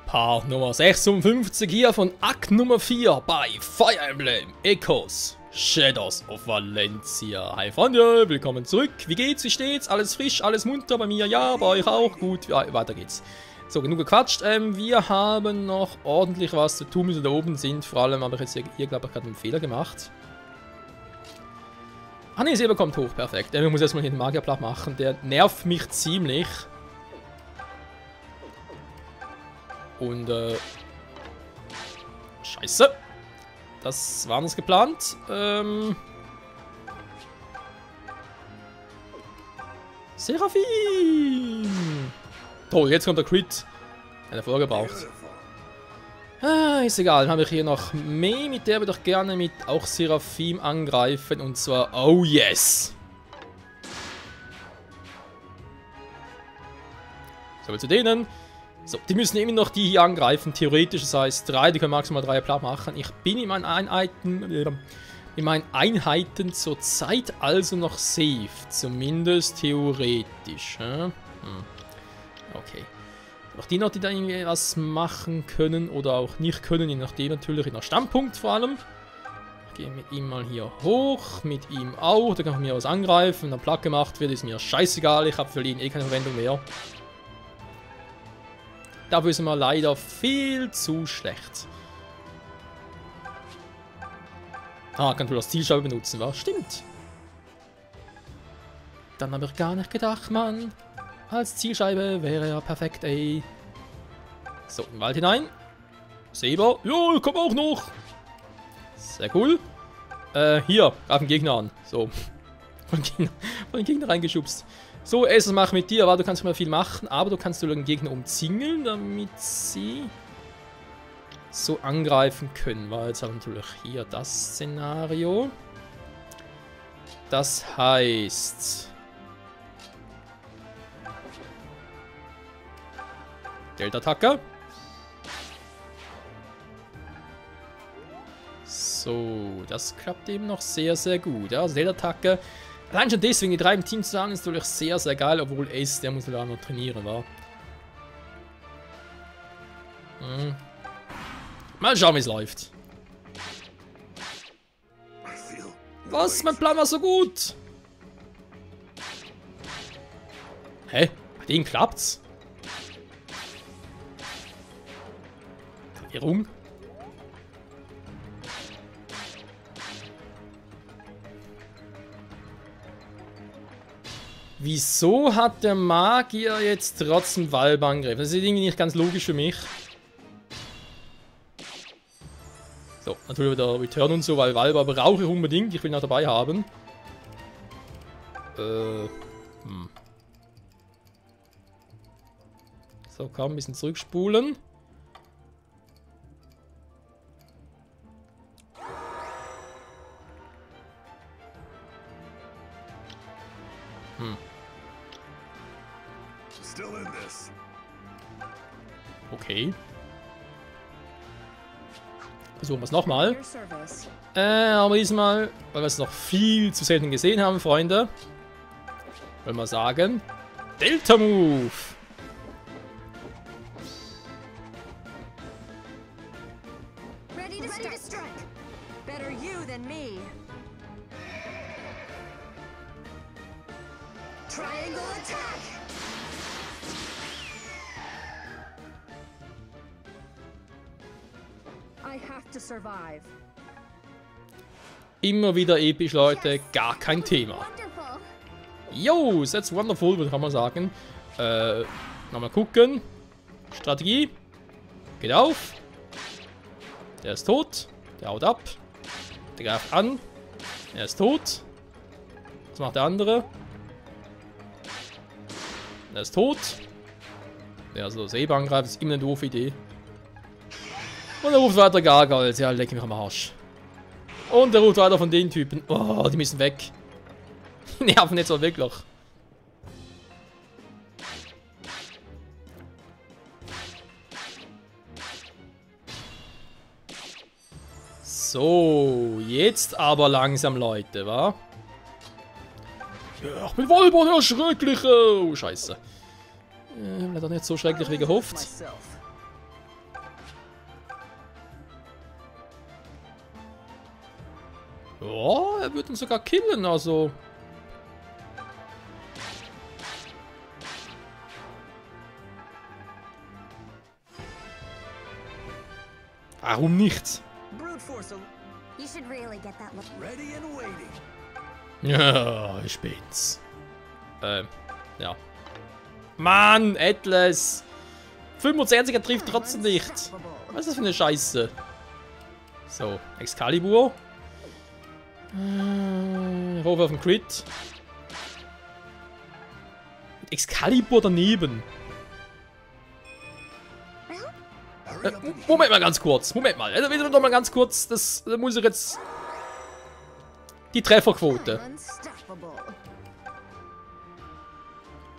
Part Nummer 56 hier von Akt Nummer 4 bei Fire Emblem Echoes Shadows of Valencia. Hi Freunde, willkommen zurück. Wie geht's, wie steht's? Alles frisch, alles munter bei mir? Ja, bei euch auch? Gut, ja, weiter geht's. So, genug gequatscht. Wir haben noch ordentlich was zu tun, bis wir da oben sind. Vor allem habe ich jetzt hier, glaube ich, gerade einen Fehler gemacht. Ah ne, Silber kommt hoch, perfekt. Ich muss erstmal hier den Magierblatt machen, der nervt mich ziemlich. Und, Scheiße. Das war anders geplant. Seraphim! Toll, jetzt kommt der Crit. Eine vorgebraucht. Ah, ist egal. Dann habe ich hier noch Mei, mit der würde ich gerne mit auch Seraphim angreifen. Und zwar, oh yes! So, zu denen. So, die müssen immer noch die hier angreifen, theoretisch, das heißt 3, die können maximal 3 platt machen. Ich bin in meinen Einheiten zurzeit also noch safe, zumindest theoretisch. Okay. Auch die noch, die da irgendwie was machen können oder auch nicht können, je nachdem natürlich, in der Standpunkt vor allem. Ich gehe mit ihm mal hier hoch, mit ihm auch, da kann ich mir was angreifen, wenn dann platt gemacht wird, ist mir scheißegal, ich habe für ihn eh keine Verwendung mehr. Dafür ist er leider viel zu schlecht. Ah, kann wohl das Zielscheibe benutzen, was? Stimmt. Dann habe ich gar nicht gedacht, Mann. Als Zielscheibe wäre er perfekt, ey. So, im Wald hinein. Saber. Jo, ich komme auch noch. Sehr cool. Hier, greifen den Gegner an. So. Von den Gegner reingeschubst. So, erstens mach ich mit dir, aber du kannst nicht mehr viel machen, aber du kannst den Gegner umzingeln, damit sie so angreifen können. War jetzt natürlich hier das Szenario. Das heißt... Delta-Attacke. So, das klappt eben noch sehr, sehr gut. Ja, also Delta-Attacke. Allein schon deswegen, die 3 im Team zu haben, ist natürlich sehr, sehr geil, obwohl Ace, der muss ja noch trainieren, wa? Mal schauen, wie es läuft. Was? Mein Plan war so gut! Hä? Bei denen klappt's? Verwirrung? Wieso hat der Magier jetzt trotzdem Valb-Angriff? Das ist irgendwie nicht ganz logisch für mich. So, natürlich wieder Return und so, weil Valba brauche ich unbedingt. Ich will ihn auch dabei haben. So, komm, ein bisschen zurückspulen. Okay. Versuchen wir es nochmal. Aber diesmal, weil wir es noch viel zu selten gesehen haben, Freunde, wollen wir sagen, Delta Move! Ready to strike. Better you than me. Triangle attack. I have to survive. Immer wieder episch, Leute. Gar kein Thema. Yo, that's wonderful, würde ich mal sagen. Nochmal gucken. Strategie. Geht auf. Der ist tot. Der haut ab. Der greift an. Er ist tot. Was macht der andere? Der ist tot. Der also Saber angreift, ist immer eine doofe Idee. Und er ruft weiter Gargoyles. Ja, leck mich am Arsch. Und er ruft weiter von den Typen. Oh, die müssen weg. Die nerven jetzt auch wirklich. So, jetzt aber langsam, Leute, wa? Ja, ich bin Volbo, der Schreckliche. Oh, scheiße. War doch nicht so schrecklich wie gehofft. Ja, er wird ihn sogar killen, also. Warum nicht? Brute force. You should really get that look. Ready and waiting. Ja, ich bin's. Ja. Mann, Atlas! 25er trifft trotzdem nicht. Was ist das für eine Scheiße? So, Excalibur. Hoffe auf den Crit. Excalibur daneben. Moment mal ganz kurz. Moment mal. Also, wieder noch mal ganz kurz. Das muss ich jetzt. Die Trefferquote. Unstoppable.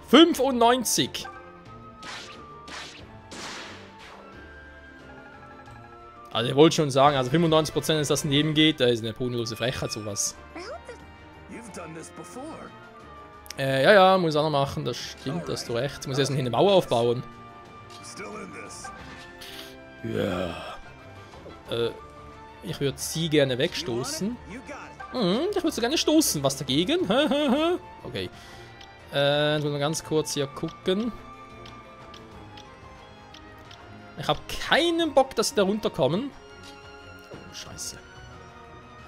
95. Also, ihr wollt schon sagen, also 95% ist das daneben geht, da ist eine bodenlose Frechheit, sowas. I hope that You've done this before. Ja, muss ich auch noch machen, das stimmt, das hast du recht. Ich muss erst eine Mauer aufbauen. Still in this. Ja. Ich würde sie gerne wegstoßen. You got it. Ich würde sie gerne stoßen. Was dagegen? Okay. Jetzt muss man ganz kurz hier gucken. Ich habe keinen Bock, dass sie da runterkommen. Oh, scheiße.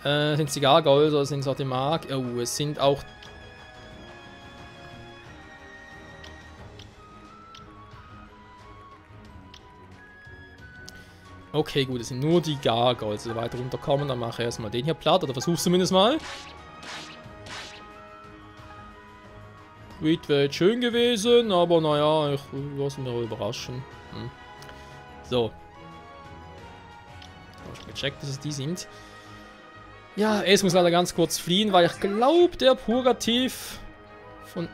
Sind es die Gargoyles oder sind es auch die Mag? Oh, es sind auch... Okay, gut, es sind nur die Gargoyles, die weiter runterkommen. Dann mache ich erstmal den hier platt, oder versuch's zumindest mal. Crit wäre jetzt schön gewesen, aber naja, ich lasse mich auch überraschen. So. Ich habe schon gecheckt, dass es die sind. Ja, es muss leider ganz kurz fliehen, weil ich glaube, der Purgativ von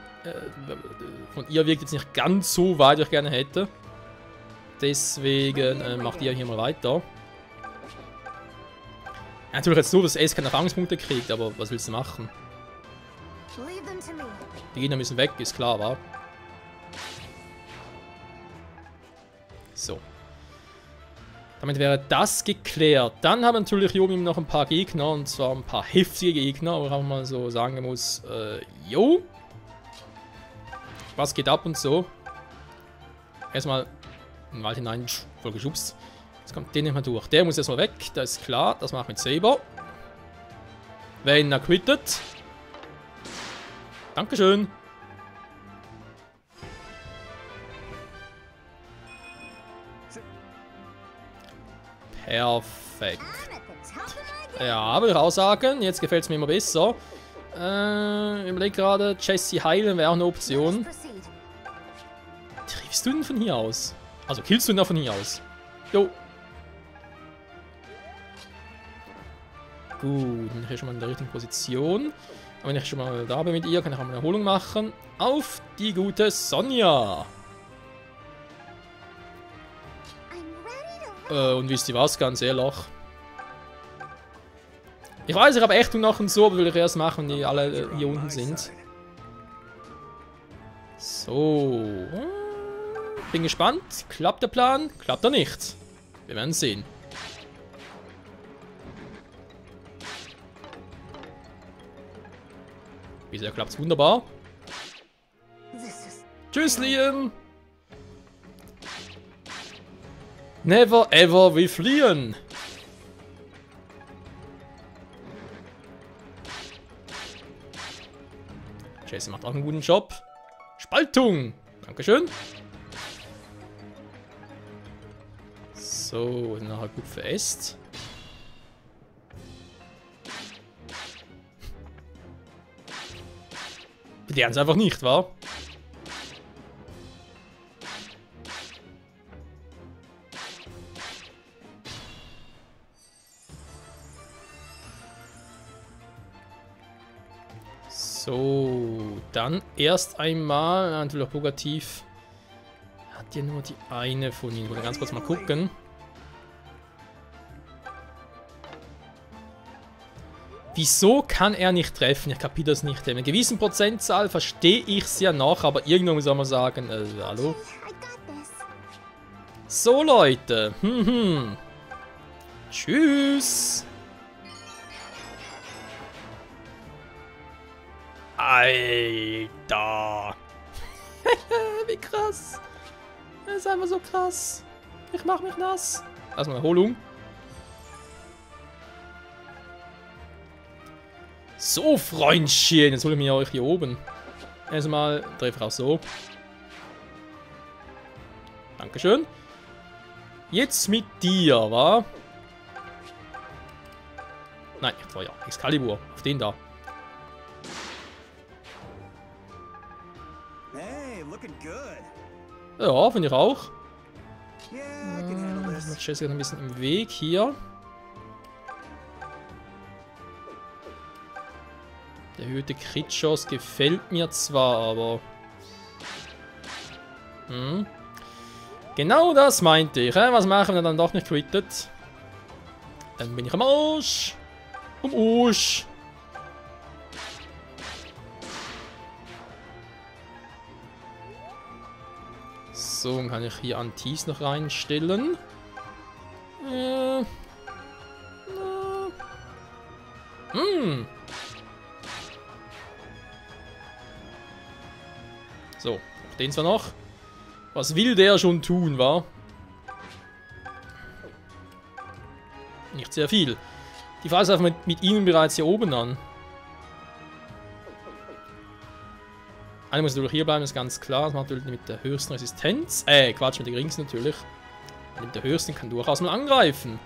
ihr wirkt jetzt nicht ganz so weit, wie ich gerne hätte. Deswegen macht ihr hier mal weiter. Ja, natürlich jetzt so, dass Ace keine Erfahrungspunkte kriegt, aber was willst du machen? leave them to me. Die Gegner müssen weg, ist klar, wa? So. Damit wäre das geklärt. Dann haben natürlich hier oben noch ein paar Gegner, und zwar ein paar heftige Gegner, wo ich auch mal so sagen muss, jo. Was geht ab und so. Erstmal in den Wald hinein, voll geschubst. Jetzt kommt den nicht mehr durch. Der muss erstmal weg, das ist klar. Das macht mit Saber. Wenn er quittet. Dankeschön. Perfekt. I'm at the top of my game. Ja, würde ich auch sagen. Jetzt gefällt es mir immer besser. Ich überlege gerade, Jessie heilen wäre auch eine Option. Let's proceed. Triffst du ihn von hier aus? Also killst du ihn da von hier aus? Jo. Gut, dann bin ich hier schon mal in der richtigen Position. Aber wenn ich schon mal da bin mit ihr, kann ich auch mal eine Erholung machen. Auf die gute Sonja. I'm ready to Und wisst ihr was, ganz ehrlich. Ich weiß, ich habe Ächtung noch und so, aber will ich erst machen, wenn die alle hier unten sind. So. Bin gespannt. Klappt der Plan? Klappt er nicht? Wir werden sehen. Bisher klappt es wunderbar. This is Tschüss, Liam. Never ever we fliehen. Jason macht auch einen guten Job. Spaltung. Dankeschön. So, nachher gut veräst. Die lernen es einfach nicht, wa? So, dann erst einmal, natürlich Purgativ. Hat ja nur die eine von ihnen. Ich will ganz kurz mal gucken. Wieso kann er nicht treffen? Ich kapiere das nicht. In einer gewissen Prozentzahl verstehe ich es ja noch, aber irgendwann muss man sagen, hallo? I got this. So, Leute. Tschüss. Alter. Wie krass. Das ist einfach so krass. Ich mach mich nass. Erstmal Erholung. So, Freundchen. Jetzt hole ich mir euch hier oben. Erstmal treffe ich auch so. Dankeschön. Jetzt mit dir, wa? Nein, ich war ja Excalibur. Auf den da. Hey, looking good. Ja, finde ich auch. Yeah, I can handle Das this. ist ein bisschen im Weg hier. Der erhöhte Crit-Chance gefällt mir zwar, aber... Genau das meinte ich. Was machen, wenn er dann doch nicht crittet? Dann bin ich am Arsch. Am Arsch. So, dann kann ich hier Antis noch reinstellen. So, auch den zwar noch. Was will der schon tun, wa? Nicht sehr viel. Die Frage ist einfach mit ihnen bereits hier oben an. Einer muss natürlich hier bleiben, ist ganz klar. Das macht natürlich mit der höchsten Resistenz. Quatsch, mit der geringsten natürlich. Mit der höchsten kann durchaus mal angreifen.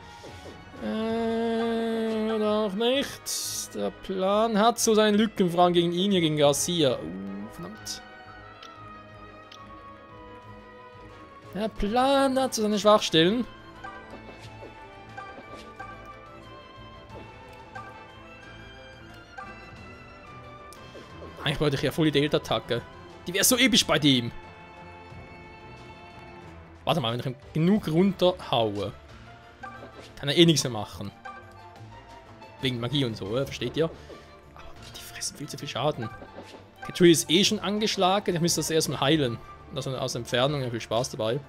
Noch nicht. Der Plan hat so seine Lücken, vor allem gegen ihn hier, gegen Garcia. Verdammt. Der Plan hat so seine Schwachstellen. Eigentlich wollte ich ja voll die Delta-Attacke. Die wäre so episch bei dem. Warte mal, wenn ich ihn genug runterhaue, kann er eh nichts mehr machen. Wegen Magie und so, versteht ihr? Aber die fressen viel zu viel Schaden. Katui ist eh schon angeschlagen, ich müsste das erstmal heilen. Also aus der Entfernung, ja, viel Spaß dabei.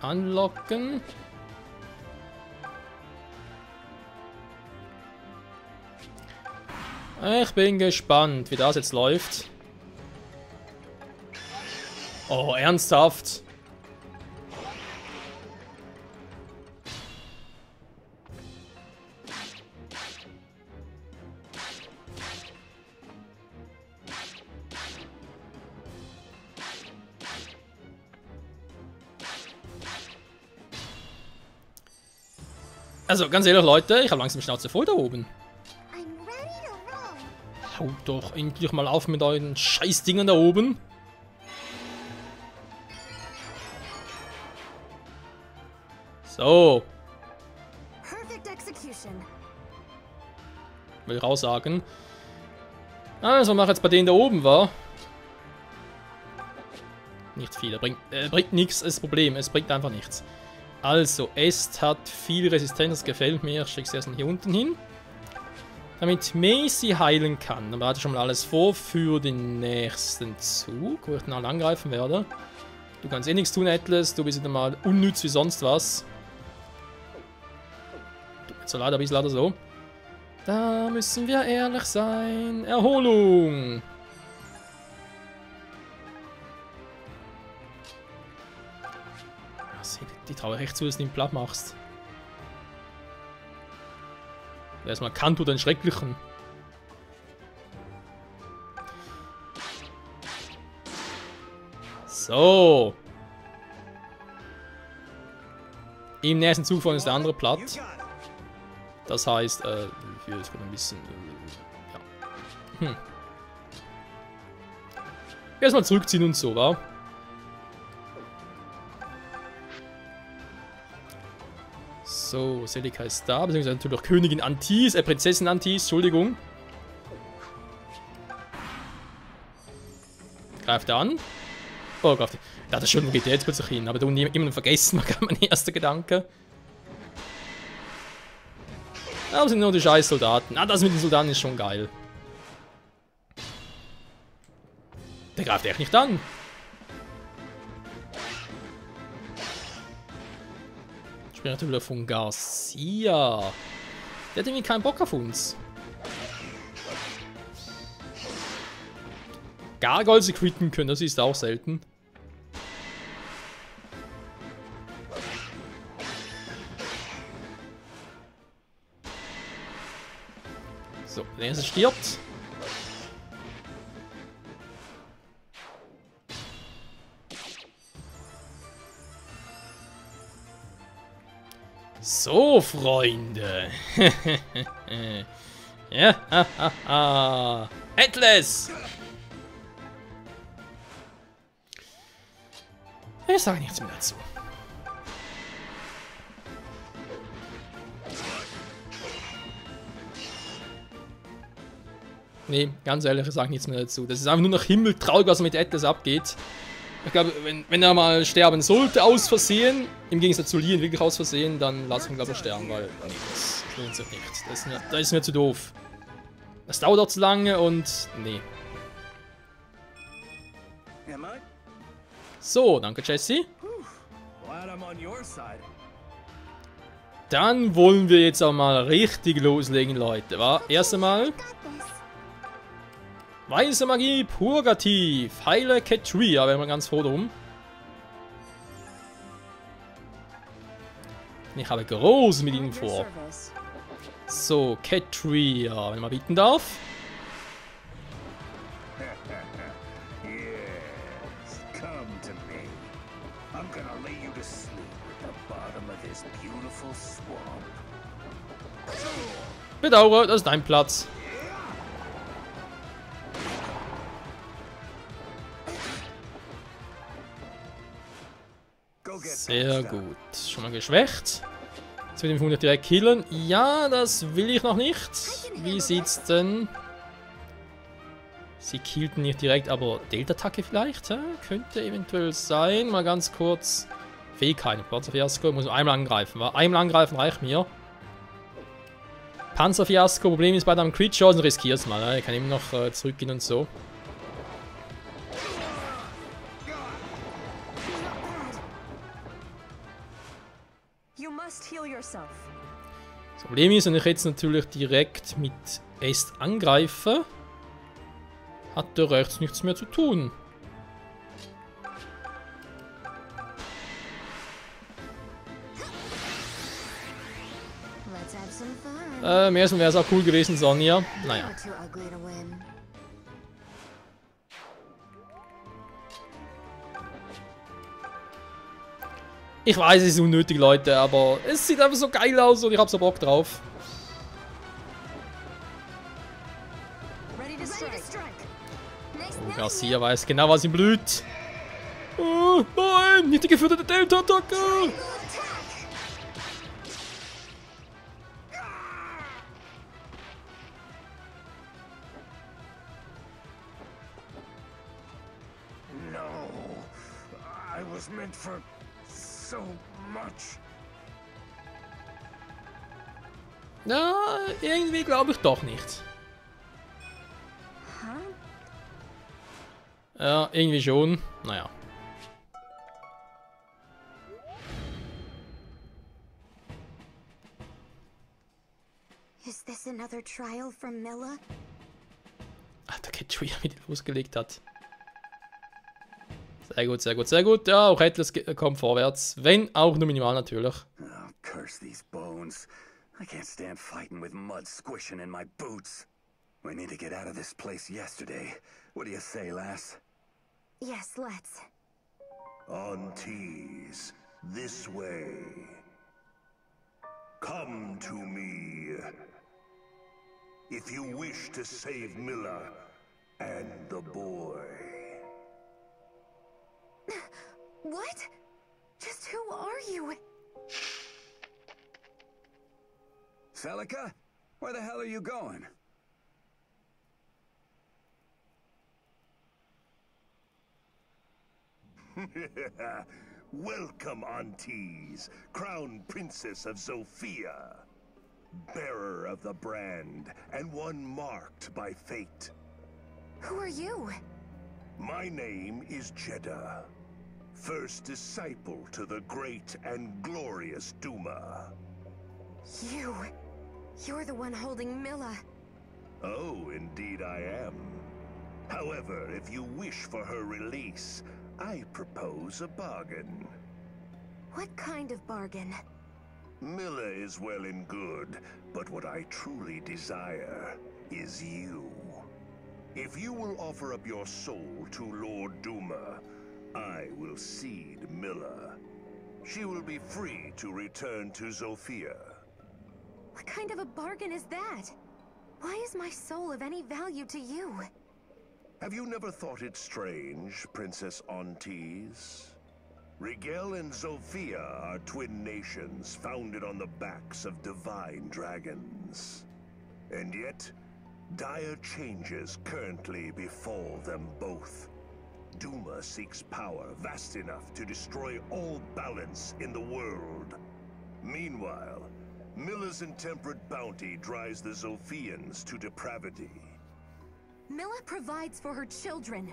Anlocken. Ich bin gespannt, wie das jetzt läuft. Oh, ernsthaft? Also, ganz ehrlich, Leute, ich habe langsam die Schnauze voll da oben. I'm ready to roll. Haut doch endlich mal auf mit euren Scheißdingern da oben. So, Perfect execution. will ich auch sagen. Also, was mache ich jetzt bei denen da oben, war? Nicht viel, er bringt nichts, das Problem, es bringt einfach nichts. Also, Est hat viel Resistenz, das gefällt mir. Ich schicke es erstmal hier unten hin. Damit Macy heilen kann. Dann bereite ich schon mal alles vor für den nächsten Zug, wo ich dann alle angreifen werde. Du kannst eh nichts tun, Atlas. Du bist wieder mal unnütz wie sonst was. So leider, bis leider so. Da müssen wir ehrlich sein. Erholung. Die traue ich echt zu, dass du ihn platt machst. Erstmal Kanto, den Schrecklichen. So. Im nächsten Zug vorne ist der andere platt. Das heißt, hier ist ein bisschen. Ja. Erstmal zurückziehen und so, wa? So, Selika ist da, beziehungsweise natürlich Königin Antis, Prinzessin Antis, Entschuldigung. Greift er an. Oh, greift er. Da hat er schon, wo geht der jetzt plötzlich hin? Aber da unten jemanden vergessen, war mein erster Gedanke. Aber sind nur die scheiß Soldaten. Ah, das mit den Soldaten ist schon geil. Der greift echt nicht an. spreche natürlich von Garcia. Der hat irgendwie keinen Bock auf uns. Gargoyle quitten können, das ist auch selten. So, der erste stirbt. So, Freunde. Ja, hahaha. Atlas! Ich sage nichts mehr dazu. Nee, ganz ehrlich, ich sage nichts mehr dazu. Das ist einfach nur noch himmeltraurig, was mit Atlas abgeht. Ich glaube, wenn er mal sterben sollte, aus Versehen, im Gegensatz zu Lien wirklich aus Versehen, dann lass ihn, glaube ich, sterben, weil nee, das lohnt sich nicht. Das ist mir zu doof. Das dauert auch zu lange und nee. Am I? So, danke Jesse. Glad I'm on your side. Dann wollen wir jetzt auch mal richtig loslegen, Leute. War erst einmal weiße Magie, Purgativ, heile Ketria, wären wir ganz froh drum. Ich habe groß mit ihnen vor. So, Ketria, wenn ich mal bieten darf. Yes, come to me. I'm gonna lay you to sleep at the bottom of this beautiful swamp. Bedauere, das ist dein Platz. Go get Sehr patched up. gut. Schon mal geschwächt. Jetzt will ich mich direkt killen. Ja, das will ich noch nicht. Wie sieht's denn? Sie killten nicht direkt, aber Delta-Attacke vielleicht? Hä? Könnte eventuell sein. Mal ganz kurz. Fähigkeiten. Panzerfiasko. Muss nur einmal angreifen. Einmal angreifen reicht mir. Panzerfiasko. Problem ist bei deinem Crit-Chance. Riskier's mal. Ne? Ich kann eben noch zurückgehen und so. You must heal yourself. Das Problem ist, wenn ich jetzt natürlich direkt mit Est angreife, hat der rechts nichts mehr zu tun. Let's have some fun. Im ersten wäre es auch cool gewesen, Sonja. Naja. You're too ugly to win. Ich weiß, es ist unnötig, Leute, aber es sieht einfach so geil aus und ich hab so Bock drauf. Ready to strike. Oh, Garcia weiß genau, was ihm blüht. Oh, nein, nicht die geführte Delta-Attacke. No, I was meant for so much. Na, irgendwie glaube ich doch nicht. Ja, irgendwie schon. Naja. Is this another trial from Milla? Alter, Ketria, wie die losgelegt hat. Sehr gut, sehr gut, sehr gut. Ja, auch Atlas kommt vorwärts. Wenn auch nur minimal natürlich. Oh, curse these bones. I can't stand fighting with mud squishing in my boots. We need to get out of this place yesterday. What do you say, lass? Yes, let's. On tees, this way. Come to me. If you wish to save Milla and the boy. What? Just who are you? Celica? Where the hell are you going? Welcome, Aunties, Crown Princess of Zofia, bearer of the brand, and one marked by fate. Who are you? My name is Jeddah, first disciple to the great and glorious Duma. You're the one holding Milla. Oh, indeed I am. However, if you wish for her release, I propose a bargain. What kind of bargain? Milla is well and good, but what I truly desire is you. If you will offer up your soul to Lord Duma, I will cede Milla. She will be free to return to Zofia. What kind of a bargain is that? Why is my soul of any value to you? Have you never thought it strange, Princess Ontees? Rigel and Zofia are twin nations founded on the backs of divine dragons. And yet, dire changes currently befall them both. Duma seeks power vast enough to destroy all balance in the world. Meanwhile, Milla's intemperate bounty drives the Zofians to depravity. Milla provides for her children.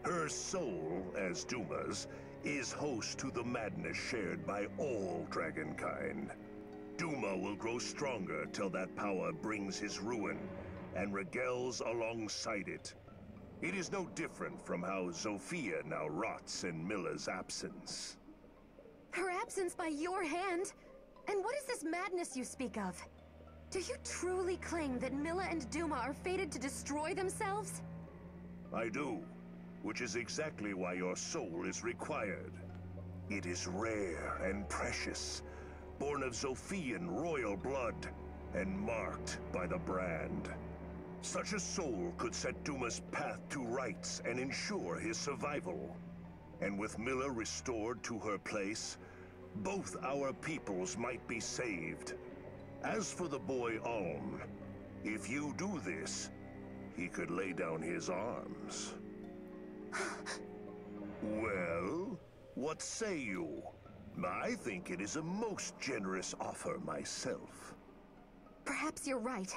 Her soul, as Duma's, is host to the madness shared by all dragonkind. Duma will grow stronger till that power brings his ruin, and Rigel's alongside it. It is no different from how Zofia now rots in Milla's absence. Her absence by your hand? And what is this madness you speak of? Do you truly claim that Milla and Duma are fated to destroy themselves? I do, which is exactly why your soul is required. It is rare and precious, born of Zofian royal blood, and marked by the brand. Such a soul could set Duma's path to rights and ensure his survival. And with Milla restored to her place, both our peoples might be saved. As for the boy Alm, if you do this, he could lay down his arms. Well, what say you? I think it is a most generous offer myself. Perhaps you're right.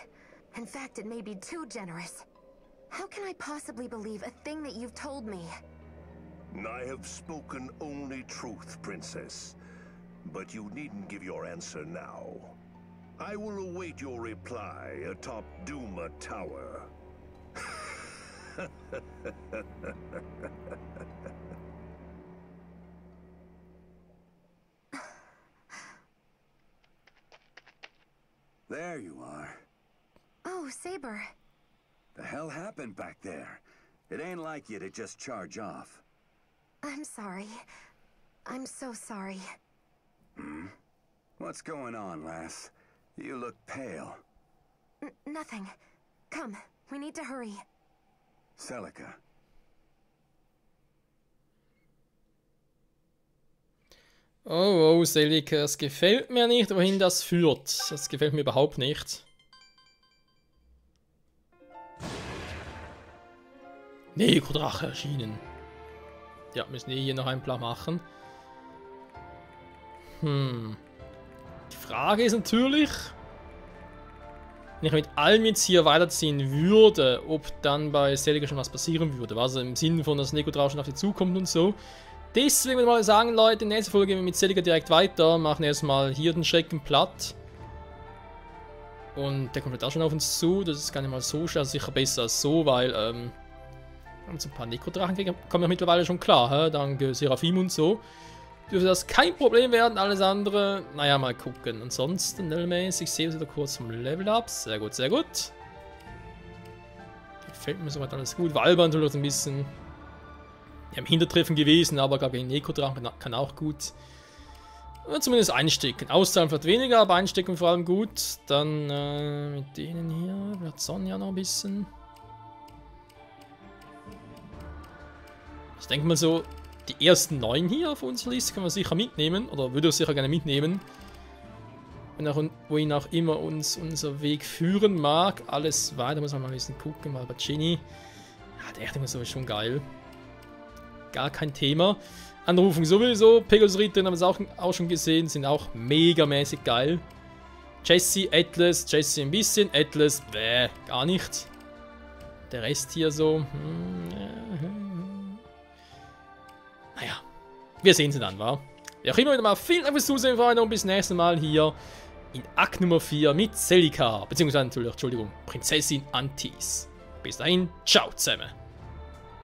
In fact, it may be too generous. How can I possibly believe a thing that you've told me? I have spoken only truth, Princess. But you needn't give your answer now. I will await your reply atop Duma Tower. There you are. Oh, Saber. The hell happened back there? It ain't like you to just charge off. I'm sorry. I'm so sorry. What's going on, lass? You look pale. Nothing. Come, we need to hurry. Celica. Oh, oh, Celica, es gefällt mir nicht, wohin das führt. Das gefällt mir überhaupt nicht. Nekodrache erschienen. Ja, müssen wir hier noch einen Plan machen. Die Frage ist natürlich, wenn ich mit allem jetzt hier weiterziehen würde, ob dann bei Celica schon was passieren würde. Also im Sinne von, dass Nekodrache schon auf die zukommt und so. Deswegen würde ich mal sagen, Leute, in der nächsten Folge gehen wir mit Celica direkt weiter. Machen erstmal hier den Schrecken platt. Und der kommt jetzt auch schon auf uns zu. Das ist gar nicht mal so schwer, also sicher besser als so, weil wir haben so ein paar Nekodrachen gegen, kommen ja mittlerweile schon klar, dank Seraphim und so. Dürfte das kein Problem werden, alles andere, naja, mal gucken. Ansonsten, levelmäßig, sehe ich wieder kurz zum Level-Up. Sehr gut, sehr gut. Gefällt mir soweit alles gut. Valba natürlich ein bisschen im Hintertreffen gewesen, aber glaube ich, Nekodrachen kann auch gut. Oder zumindest einstecken. Auszahlen vielleicht weniger, aber einstecken vor allem gut. Dann mit denen hier wird Sonja noch ein bisschen. Ich denke mal so, die ersten 9 hier auf unserer Liste können wir sicher mitnehmen. Oder würde ich sicher gerne mitnehmen. Wohin auch immer uns unser Weg führen mag. Alles weiter muss man mal ein bisschen gucken. Weil bei Ginny, ja, der denke ich schon geil. Gar kein Thema. Anrufung sowieso. Pegasus Ritter haben wir es auch schon gesehen. Sind auch megamäßig geil. Jessie, Atlas. Jessie ein bisschen. Atlas, gar nicht. Der Rest hier so. Naja. wir sehen sie dann, wa? Wie auch immer wieder mal, vielen Dank fürs Zusehen, Freunde, und bis nächstes Mal hier in Akt Nummer 4 mit Celica, beziehungsweise natürlich, Entschuldigung, Prinzessin Antis. Bis dahin, ciao zusammen.